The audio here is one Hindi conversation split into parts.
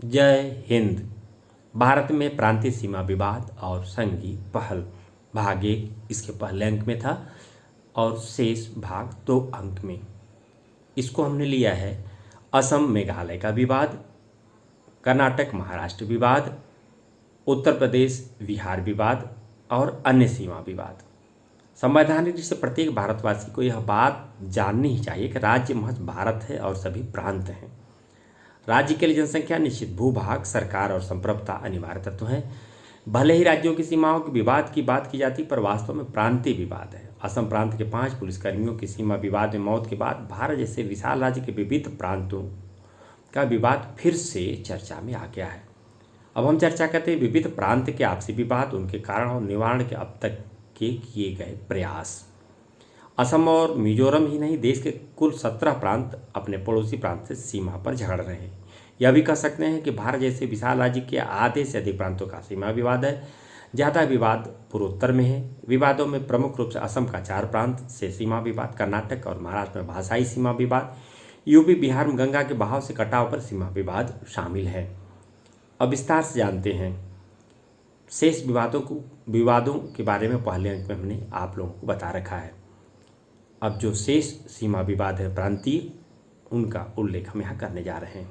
जय हिंद। भारत में प्रांतीय सीमा विवाद और संघीय पहल भाग 1 इसके पहले अंक में था और शेष भाग 2 अंक में। इसको हमने लिया है असम मेघालय का विवाद, कर्नाटक महाराष्ट्र विवाद, उत्तर प्रदेश बिहार विवाद और अन्य सीमा विवाद। संवैधानिक रूप से प्रत्येक भारतवासी को यह बात जाननी ही चाहिए कि राज्य महज भारत है और सभी प्रांत हैं। राज्य के लिए जनसंख्या, निश्चित भूभाग, सरकार और संप्रभुता अनिवार्य तत्व हैं। भले ही राज्यों की सीमाओं के विवाद की बात की जाती, पर वास्तव में प्रांतीय विवाद है। असम प्रांत के 5 पुलिसकर्मियों की सीमा विवाद में मौत के बाद भारत जैसे विशाल राज्य के विविध प्रांतों का विवाद फिर से चर्चा में आ गया है। अब हम चर्चा करते हैं विविध प्रांत के आपसी विवाद, उनके कारण और निवारण के अब तक के किए गए प्रयास। असम और मिजोरम ही नहीं, देश के कुल 17 प्रांत अपने पड़ोसी प्रांत से सीमा पर झगड़ रहे हैं। यह भी कह सकते हैं कि भारत जैसे विशाल राज्य के आधे से अधिक प्रांतों का सीमा विवाद है। ज़्यादा विवाद पूर्वोत्तर में है। विवादों में प्रमुख रूप से असम का 4 प्रांत से सीमा विवाद, कर्नाटक और महाराष्ट्र में भाषाई सीमा विवाद, यूपी बिहार में गंगा के बहाव से कटाव पर सीमा विवाद शामिल है। अब विस्तार से जानते हैं शेष विवादों के बारे में। पहले अंक में हमने आप लोगों को बता रखा है। अब जो शेष सीमा विवाद है प्रांतीय, उनका उल्लेख हम यहाँ करने जा रहे हैं।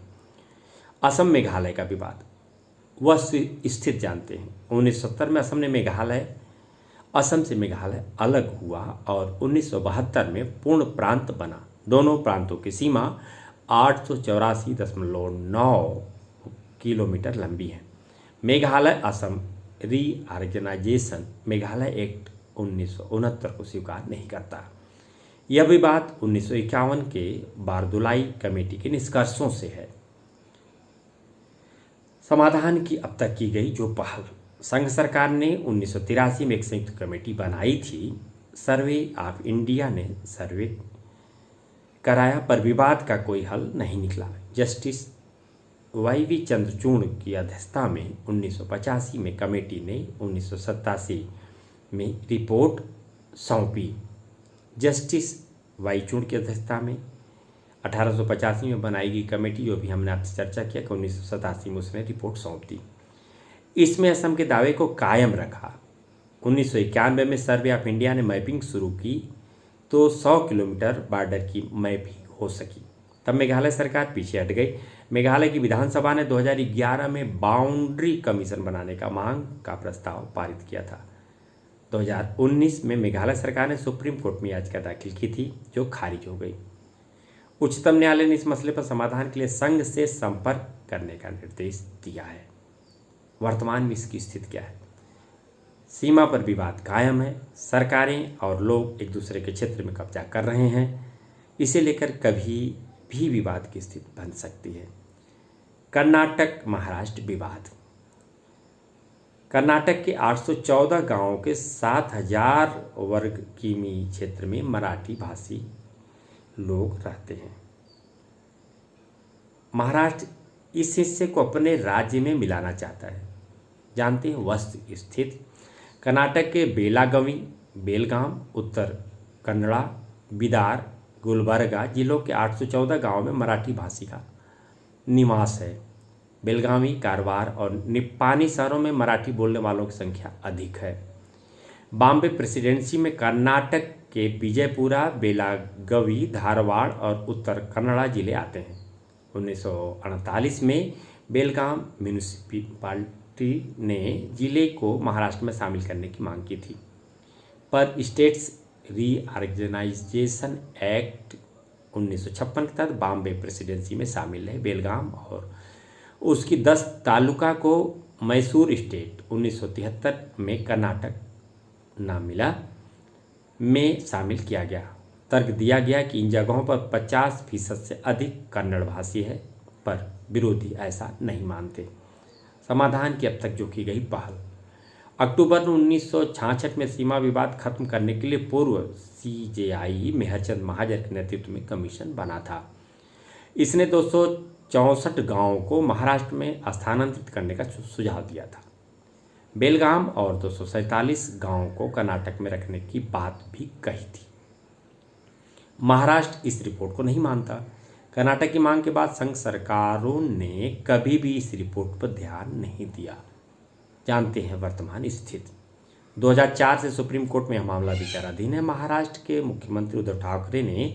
असम मेघालय का विवाद, वह स्थित जानते हैं। 1970 में असम से मेघालय अलग हुआ और 1972 में पूर्ण प्रांत बना। दोनों प्रांतों की सीमा 884.9 किलोमीटर लंबी है। मेघालय असम रीऑर्गेनाइजेशन मेघालय एक्ट 1969 को स्वीकार नहीं करता। यह विवाद 1951 के बारदुलाई कमेटी के निष्कर्षों से है। समाधान की अब तक की गई जो पहल, संघ सरकार ने 1983 में एक संयुक्त कमेटी बनाई थी। सर्वे ऑफ इंडिया ने सर्वे कराया, पर विवाद का कोई हल नहीं निकला। जस्टिस YV चंद्रचूड़ की अध्यक्षता में 1985 में कमेटी ने 1987 में रिपोर्ट सौंपी। जस्टिस वाई चूड़ की अध्यक्षता में 1885 में बनाई गई कमेटी, जो भी हमने आपसे चर्चा किया कि 1987 में उसने रिपोर्ट सौंप दी। इसमें असम के दावे को कायम रखा। 1991 में सर्वे ऑफ इंडिया ने मैपिंग शुरू की तो 100 किलोमीटर बॉर्डर की मैपिंग हो सकी। तब मेघालय सरकार पीछे हट गई। मेघालय की विधानसभा ने 2011 में बाउंड्री कमीशन बनाने का मांग का प्रस्ताव पारित किया था। 2019 में मेघालय सरकार ने सुप्रीम कोर्ट में याचिका दाखिल की थी, जो खारिज हो गई। उच्चतम न्यायालय ने इस मसले पर समाधान के लिए संघ से संपर्क करने का निर्देश दिया है। वर्तमान में इसकी स्थिति क्या है? सीमा पर विवाद कायम है। सरकारें और लोग एक दूसरे के क्षेत्र में कब्जा कर रहे हैं। इसे लेकर कभी भी विवाद की स्थिति बन सकती है। कर्नाटक महाराष्ट्र विवाद, कर्नाटक के 814 गांवों के 7000 वर्ग किमी क्षेत्र में मराठी भाषी लोग रहते हैं। महाराष्ट्र इस हिस्से को अपने राज्य में मिलाना चाहता है। जानते हैं वस्तु स्थिति, कर्नाटक के बेलगाम, उत्तर कन्नड़ा, बिदार, गुलबर्गा जिलों के 814 गांवों में मराठी भाषी का निवास है। बेलगावी, कारवार और निप्पानी शहरों में मराठी बोलने वालों की संख्या अधिक है। बॉम्बे प्रेसिडेंसी में कर्नाटक के विजयपुरा, बेलागवी, धारवाड़ और उत्तर कन्नड़ा जिले आते हैं। 1948 में बेलगाम म्यूनिसिपैलिटी ने जिले को महाराष्ट्र में शामिल करने की मांग की थी, पर स्टेट्स रीऑर्गेनाइजेशन एक्ट 1956 के तहत बॉम्बे प्रेसिडेंसी में शामिल है। बेलगाम और उसकी 10 तालुका को मैसूर स्टेट 1973 में कर्नाटक नाम मिला में शामिल किया गया। तर्क दिया गया कि इन जगहों पर 50% से अधिक कन्नड़ भाषी है, पर विरोधी ऐसा नहीं मानते। समाधान की अब तक जो की गई पहल, अक्टूबर 1966 में सीमा विवाद खत्म करने के लिए पूर्व CJI मेहरचंद महाजन के नेतृत्व में कमीशन बना था। इसने 264 गांवों को महाराष्ट्र में स्थानांतरित करने का सुझाव दिया था। बेलगाम और 247 गांवों को कर्नाटक में रखने की बात भी कही थी। महाराष्ट्र इस रिपोर्ट को नहीं मानता। कर्नाटक की मांग के बाद संघ सरकारों ने कभी भी इस रिपोर्ट पर ध्यान नहीं दिया। जानते हैं वर्तमान स्थिति। 2004 से सुप्रीम कोर्ट में यह मामला विचाराधीन है। महाराष्ट्र के मुख्यमंत्री उद्धव ठाकरे ने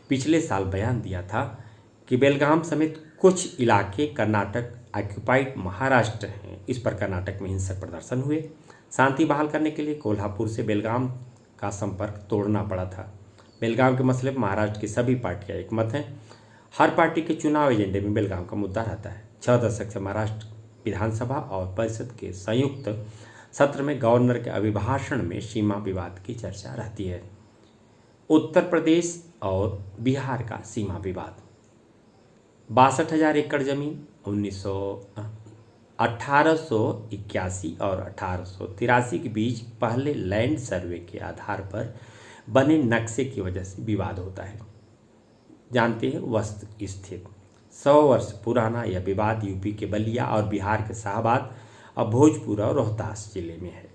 पिछले साल बयान दिया था कि बेलगाम समेत कुछ इलाके कर्नाटक ऑक्युपाइड महाराष्ट्र हैं। इस पर कर्नाटक में हिंसक प्रदर्शन हुए। शांति बहाल करने के लिए कोल्हापुर से बेलगाम का संपर्क तोड़ना पड़ा था। बेलगाम के मसले पर महाराष्ट्र की सभी पार्टियां एकमत हैं। हर पार्टी के चुनाव एजेंडे में बेलगाम का मुद्दा रहता है। 6 दशक से महाराष्ट्र विधानसभा और परिषद के संयुक्त सत्र में गवर्नर के अभिभाषण में सीमा विवाद की चर्चा रहती है। उत्तर प्रदेश और बिहार का सीमा विवाद। 62,000 एकड़ जमीन 1881 और 1883 के बीच पहले लैंड सर्वे के आधार पर बने नक्शे की वजह से विवाद होता है। जानते हैं वस्तु स्थिति। 100 वर्ष पुराना यह विवाद यूपी के बलिया और बिहार के शाहबाद और भोजपुर और रोहतास जिले में है।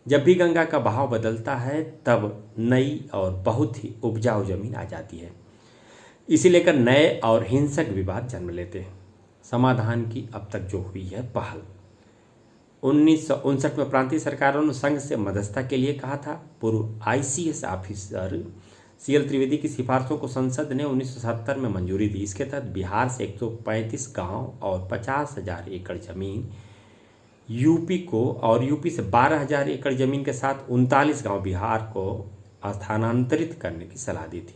जब भी गंगा का बहाव बदलता है तब नई और बहुत ही उपजाऊ जमीन आ जाती है। इसी लेकर नए और हिंसक विवाद जन्म लेते हैं। समाधान की अब तक जो हुई है पहल। 1959 में प्रांतीय सरकारों ने संघ से मध्यस्थता के लिए कहा था। पूर्व ICS ऑफिसर CL त्रिवेदी की सिफारिशों को संसद ने 1970 में मंजूरी दी। इसके तहत बिहार से 135 गांव और 50,000 एकड़ जमीन यूपी को और यूपी से 12,000 एकड़ जमीन के साथ 39 गांव बिहार को स्थानांतरित करने की सलाह दी थी।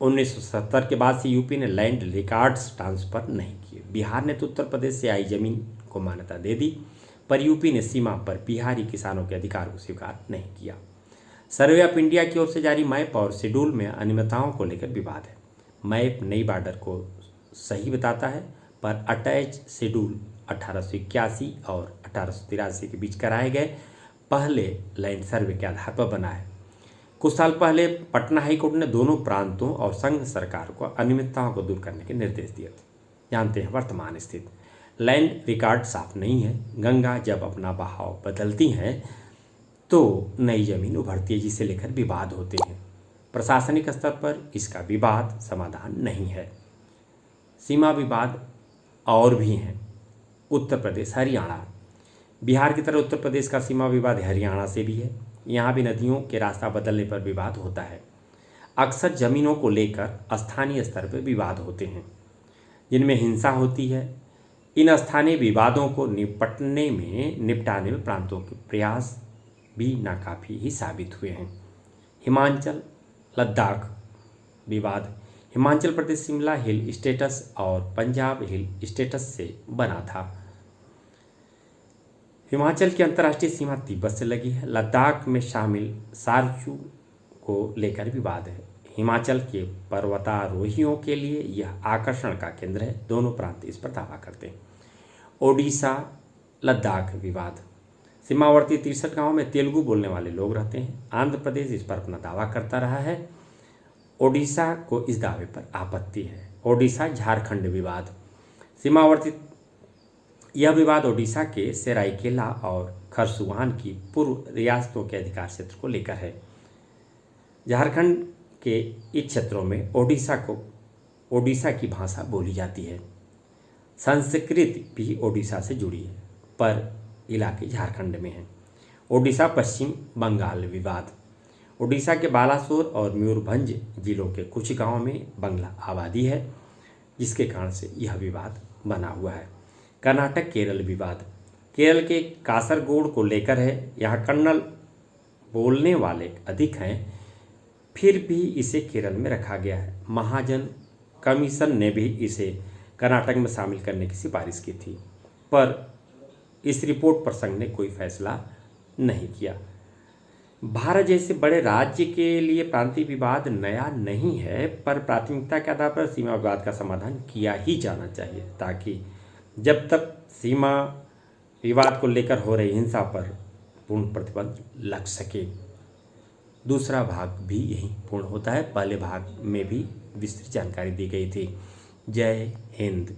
1970 के बाद से यूपी ने लैंड रिकॉर्ड्स ट्रांसफर नहीं किए। बिहार ने तो उत्तर प्रदेश से आई जमीन को मान्यता दे दी, पर यूपी ने सीमा पर बिहारी किसानों के अधिकार को स्वीकार नहीं किया। सर्वे ऑफ इंडिया की ओर से जारी मैप और शेड्यूल में अनियमितताओं को लेकर विवाद है। मैप नई बॉर्डर को सही बताता है, पर अटैच शेड्यूल 1881 और 1883 के बीच कराए गए पहले लैंड सर्वे के आधार पर बना है। कुछ साल पहले पटना हाईकोर्ट ने दोनों प्रांतों और संघ सरकार को अनियमितताओं को दूर करने के निर्देश दिए थे। जानते हैं वर्तमान स्थिति। लैंड रिकॉर्ड साफ नहीं है। गंगा जब अपना बहाव बदलती हैं तो नई जमीन उभरती है, जिसे लेकर विवाद होते हैं। प्रशासनिक स्तर पर इसका विवाद समाधान नहीं है। सीमा विवाद और भी हैं। उत्तर प्रदेश हरियाणा। बिहार की तरह उत्तर प्रदेश का सीमा विवाद हरियाणा से भी है। यहाँ भी नदियों के रास्ता बदलने पर विवाद होता है। अक्सर जमीनों को लेकर स्थानीय स्तर पर विवाद होते हैं, जिनमें हिंसा होती है। इन स्थानीय विवादों को निपटाने में प्रांतों के प्रयास भी नाकाफी ही साबित हुए हैं। हिमाचल लद्दाख विवाद। हिमाचल प्रदेश शिमला हिल स्टेटस और पंजाब हिल स्टेटस से बना था। हिमाचल की अंतर्राष्ट्रीय सीमा तिब्बत से लगी है। लद्दाख में शामिल सारचू को लेकर विवाद है। हिमाचल के पर्वतारोहियों के लिए यह आकर्षण का केंद्र है। दोनों प्रांत इस पर दावा करते हैं। ओडिशा लद्दाख विवाद। सीमावर्ती 63 गांवों में तेलुगु बोलने वाले लोग रहते हैं। आंध्र प्रदेश इस पर अपना दावा करता रहा है। ओडिशा को इस दावे पर आपत्ति है। ओडिशा झारखंड विवाद। सीमावर्ती यह विवाद ओडिशा के सरायकेला और खरसुवान की पूर्व रियासतों के अधिकार क्षेत्र को लेकर है। झारखंड के इस क्षेत्रों में ओडिशा की भाषा बोली जाती है। संस्कृत भी ओडिशा से जुड़ी है, पर इलाके झारखंड में हैं। ओडिशा पश्चिम बंगाल विवाद। ओडिशा के बालासोर और मयूरभंज जिलों के कुछ गांवों में बंगला आबादी है, जिसके कारण से यह विवाद बना हुआ है। कर्नाटक केरल विवाद। केरल के कासरगोड को लेकर है। यहाँ कन्नड़ बोलने वाले अधिक हैं, फिर भी इसे केरल में रखा गया है। महाजन कमीशन ने भी इसे कर्नाटक में शामिल करने की सिफारिश की थी, पर इस रिपोर्ट पर संघ ने कोई फैसला नहीं किया। भारत जैसे बड़े राज्य के लिए प्रांतीय विवाद नया नहीं है, पर प्राथमिकता के आधार पर सीमा विवाद का समाधान किया ही जाना चाहिए, ताकि जब तक सीमा विवाद को लेकर हो रही हिंसा पर पूर्ण प्रतिबंध लग सके। दूसरा भाग भी यही पूर्ण होता है। पहले भाग में भी विस्तृत जानकारी दी गई थी। जय हिंद।